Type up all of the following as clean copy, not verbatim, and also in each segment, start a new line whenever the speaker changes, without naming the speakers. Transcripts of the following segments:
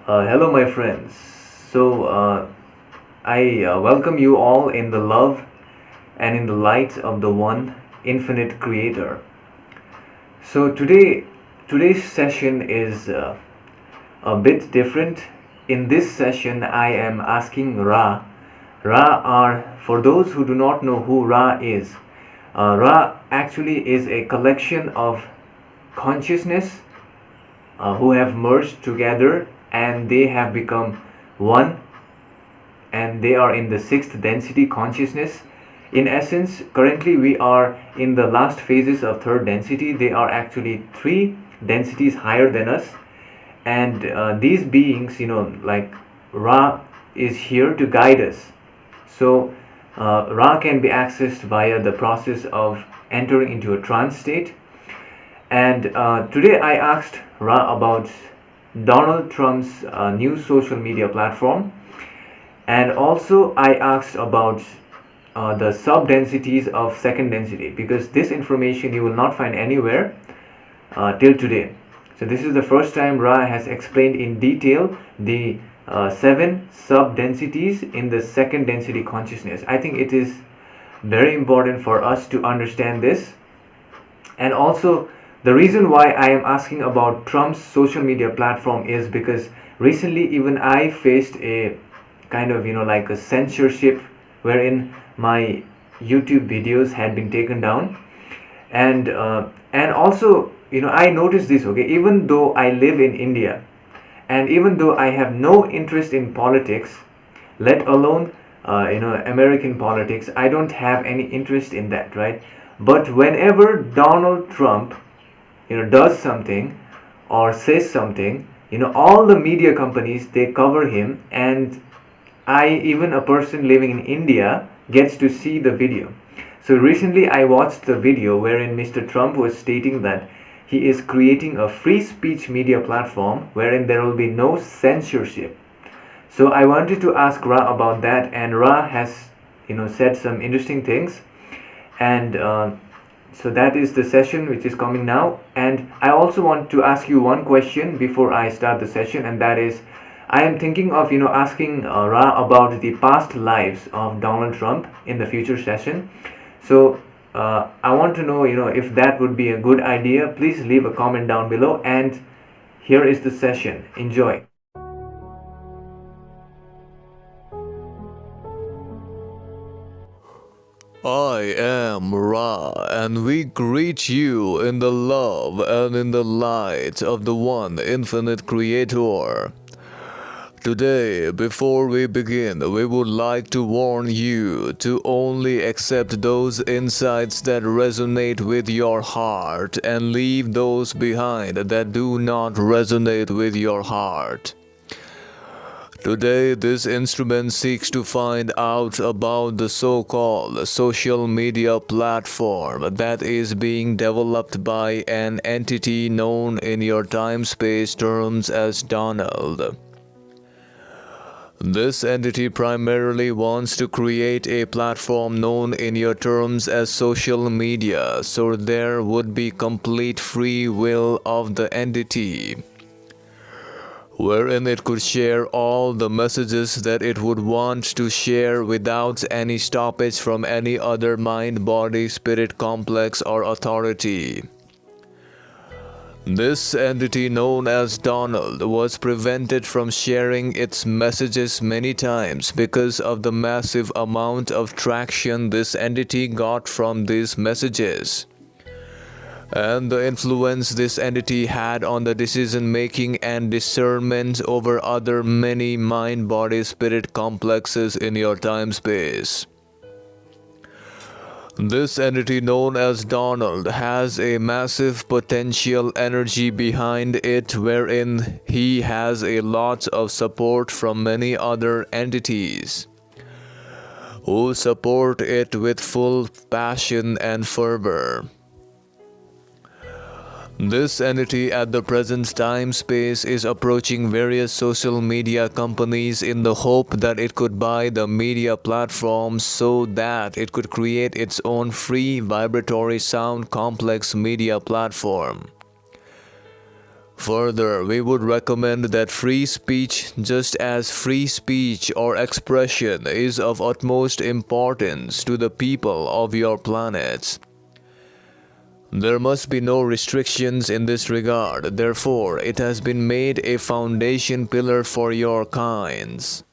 Hello, my friends. I welcome you all in the love and in the light of the one infinite creator. Today's session is a bit different. In this session, I am asking Ra. Ra are, for those who do not know who Ra is, Ra actually is a collection of consciousness who have merged together and they have become one, and they are in the sixth density consciousness. In essence, currently we are in the last phases of third density. They are actually three densities higher than us, and these beings, like Ra, is here to guide us. So, Ra can be accessed via the process of entering into a trance state. And today I asked Ra about Donald Trump's new social media platform, and also I asked about the sub-densities of second density, because this information you will not find anywhere till today. So this is the first time Ra has explained in detail the seven sub-densities in the second density consciousness. I think it is very important for us to understand this. And also, the reason why I am asking about Trump's social media platform is because recently even I faced a kind of, like a censorship wherein my YouTube videos had been taken down. And also, I noticed this, okay, even though I live in India and even though I have no interest in politics, let alone American politics, I don't have any interest in that, right? But whenever Donald Trump does something or says something, all the media companies, they cover him, and even a person living in India gets to see the video. So recently I watched the video wherein Mr. Trump was stating that he is creating a free speech media platform wherein there will be no censorship. So I wanted to ask Ra about that, and Ra has said some interesting things. And so that is the session which is coming now. And I also want to ask you one question before I start the session, and that is, I am thinking of asking Ra about the past lives of Donald Trump in the future session. So I want to know if that would be a good idea. Please leave a comment down below, and here is the session. Enjoy.
I am Ra, and we greet you in the love and in the light of the one infinite creator. Today, before we begin, we would like to warn you to only accept those insights that resonate with your heart and leave those behind that do not resonate with your heart. Today, this instrument seeks to find out about the so-called social media platform that is being developed by an entity known in your time-space terms as Donald. This entity primarily wants to create a platform known in your terms as social media, so there would be complete free will of the entity, wherein it could share all the messages that it would want to share without any stoppage from any other mind, body, spirit, complex, or authority. This entity known as Donald was prevented from sharing its messages many times because of the massive amount of traction this entity got from these messages, and the influence this entity had on the decision-making and discernment over other many mind-body-spirit complexes in your time-space. This entity known as Donald has a massive potential energy behind it, wherein he has a lot of support from many other entities who support it with full passion and fervor. This entity at the present time space is approaching various social media companies in the hope that it could buy the media platforms so that it could create its own free vibratory sound complex media platform. Further, we would recommend that free speech, just as free speech or expression is of utmost importance to the people of your planet. There must be no restrictions in this regard, therefore it has been made a foundation pillar for your kinds.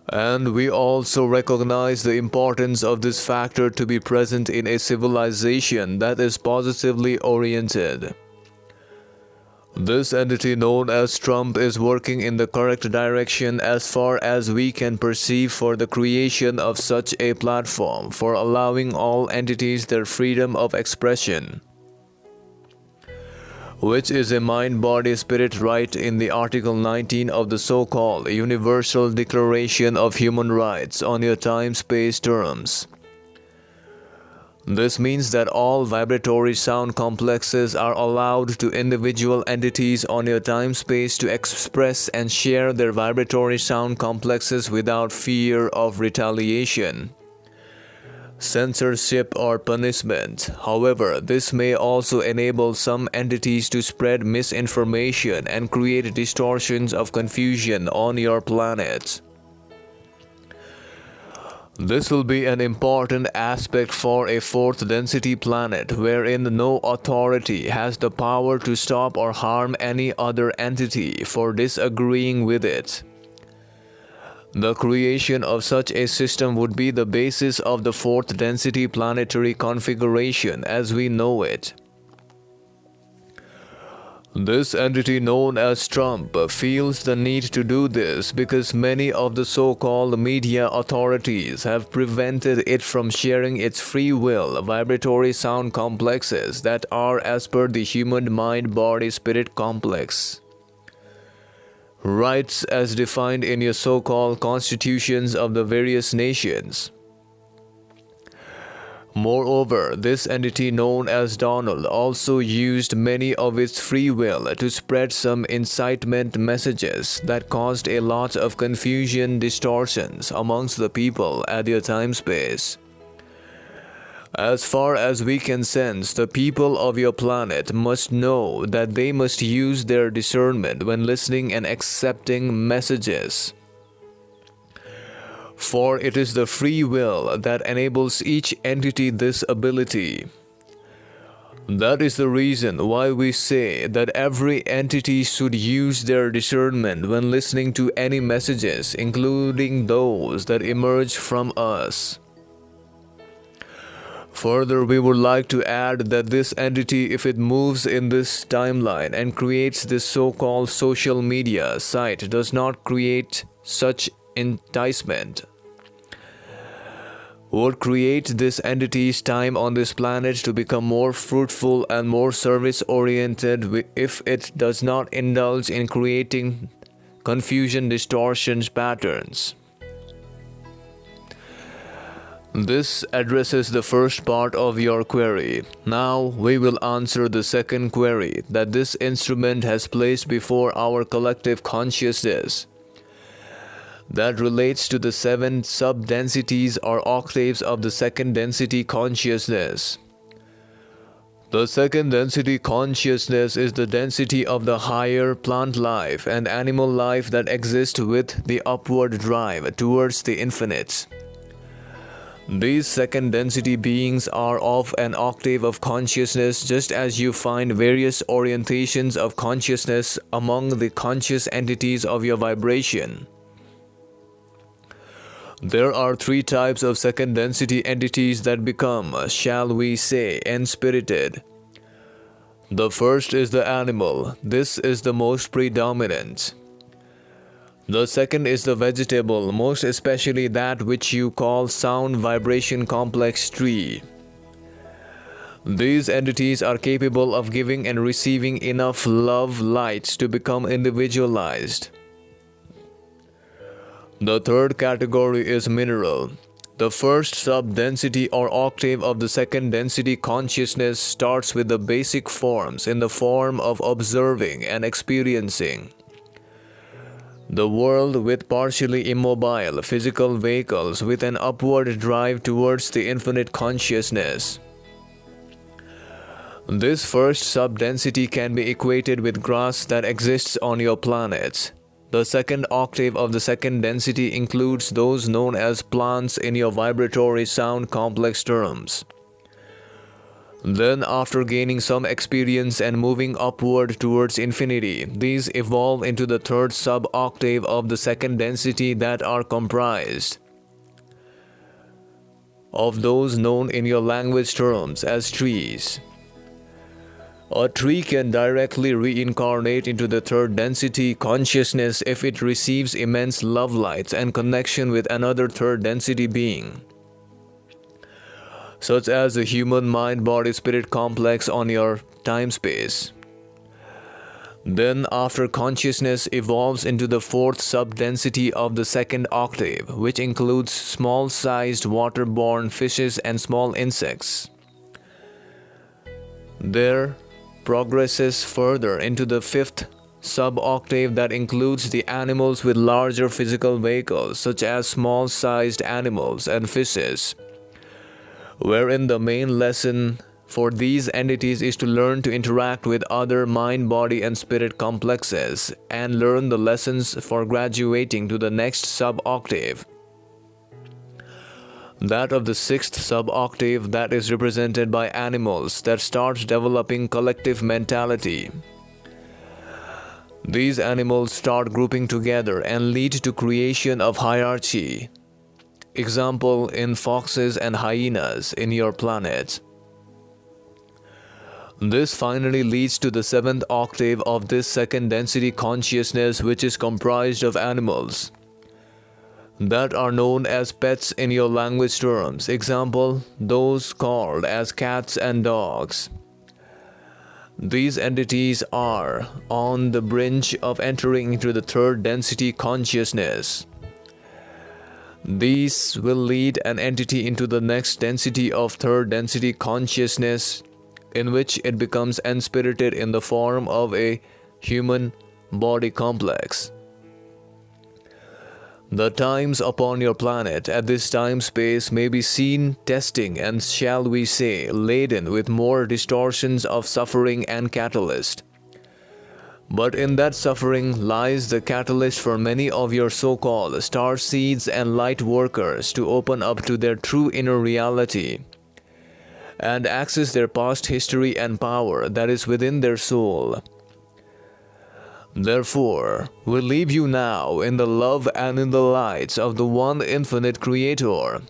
And we also recognize the importance of this factor to be present in a civilization that is positively oriented. This entity known as Trump is working in the correct direction as far as we can perceive for the creation of such a platform for allowing all entities their freedom of expression, which is a mind-body-spirit right in the Article 19 of the so-called Universal Declaration of Human Rights on your time-space terms. This means that all vibratory sound complexes are allowed to individual entities on your time-space to express and share their vibratory sound complexes without fear of retaliation, censorship, or punishment. However, this may also enable some entities to spread misinformation and create distortions of confusion on your planet. This will be an important aspect for a fourth density planet wherein no authority has the power to stop or harm any other entity for disagreeing with it. The creation of such a system would be the basis of the fourth density planetary configuration as we know it. This entity known as Trump feels the need to do this because many of the so-called media authorities have prevented it from sharing its free will vibratory sound complexes that are as per the human mind-body-spirit complex rights as defined in your so-called constitutions of the various nations. Moreover, this entity known as Donald also used many of its free will to spread some incitement messages that caused a lot of confusion distortions amongst the people at your time-space. As far as we can sense, the people of your planet must know that they must use their discernment when listening and accepting messages. For it is the free will that enables each entity this ability. That is the reason why we say that every entity should use their discernment when listening to any messages, including those that emerge from us. Further, we would like to add that this entity, if it moves in this timeline and creates this so-called social media site, does not create such enticement, would create this entity's time on this planet to become more fruitful and more service-oriented if it does not indulge in creating confusion, distortions, patterns. This addresses the first part of your query. Now we will answer the second query that this instrument has placed before our collective consciousness, that relates to the 7 sub-densities or octaves of the second density consciousness. The second density consciousness is the density of the higher plant life and animal life that exist with the upward drive towards the infinite. These second density beings are of an octave of consciousness, just as you find various orientations of consciousness among the conscious entities of your vibration. There are 3 types of second density entities that become, shall we say, enspirited. The first is the animal. This is the most predominant. The second is the vegetable, most especially that which you call sound vibration complex tree. These entities are capable of giving and receiving enough love lights to become individualized. The third category is mineral. The first sub-density or octave of the second density consciousness starts with the basic forms in the form of observing and experiencing the world with partially immobile physical vehicles with an upward drive towards the infinite consciousness. This first sub-density can be equated with grass that exists on your planet. The second octave of the second density includes those known as plants in your vibratory sound complex terms. Then, after gaining some experience and moving upward towards infinity, these evolve into the third sub-octave of the second density that are comprised of those known in your language terms as trees. A tree can directly reincarnate into the third density consciousness if it receives immense love lights and connection with another third density being, such as the human mind-body-spirit complex on your time-space. Then, after consciousness evolves into the fourth sub-density of the second octave, which includes small-sized waterborne fishes and small insects, there progresses further into the fifth sub-octave that includes the animals with larger physical vehicles, such as small-sized animals and fishes, wherein the main lesson for these entities is to learn to interact with other mind, body, and spirit complexes and learn the lessons for graduating to the next sub-octave, that of the sixth sub-octave that is represented by animals that start developing collective mentality. These animals start grouping together and lead to creation of hierarchy. Example in foxes and hyenas in your planet. This finally leads to the seventh octave of this second density consciousness, which is comprised of animals that are known as pets in your language terms. Example, those called as cats and dogs. These entities are on the brink of entering into the third density consciousness. These will lead an entity into the next density of third density consciousness, in which it becomes enspirited in the form of a human body complex. The times upon your planet at this time-space may be seen testing and, shall we say, laden with more distortions of suffering and catalyst. But in that suffering lies the catalyst for many of your so-called star seeds and light workers to open up to their true inner reality and access their past history and power that is within their soul. Therefore, we leave you now in the love and in the lights of the one infinite Creator.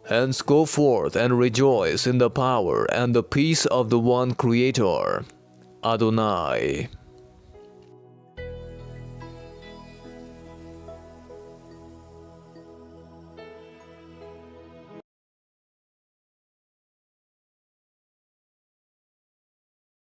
Hence go forth and rejoice in the power and the peace of the one Creator, Adonai.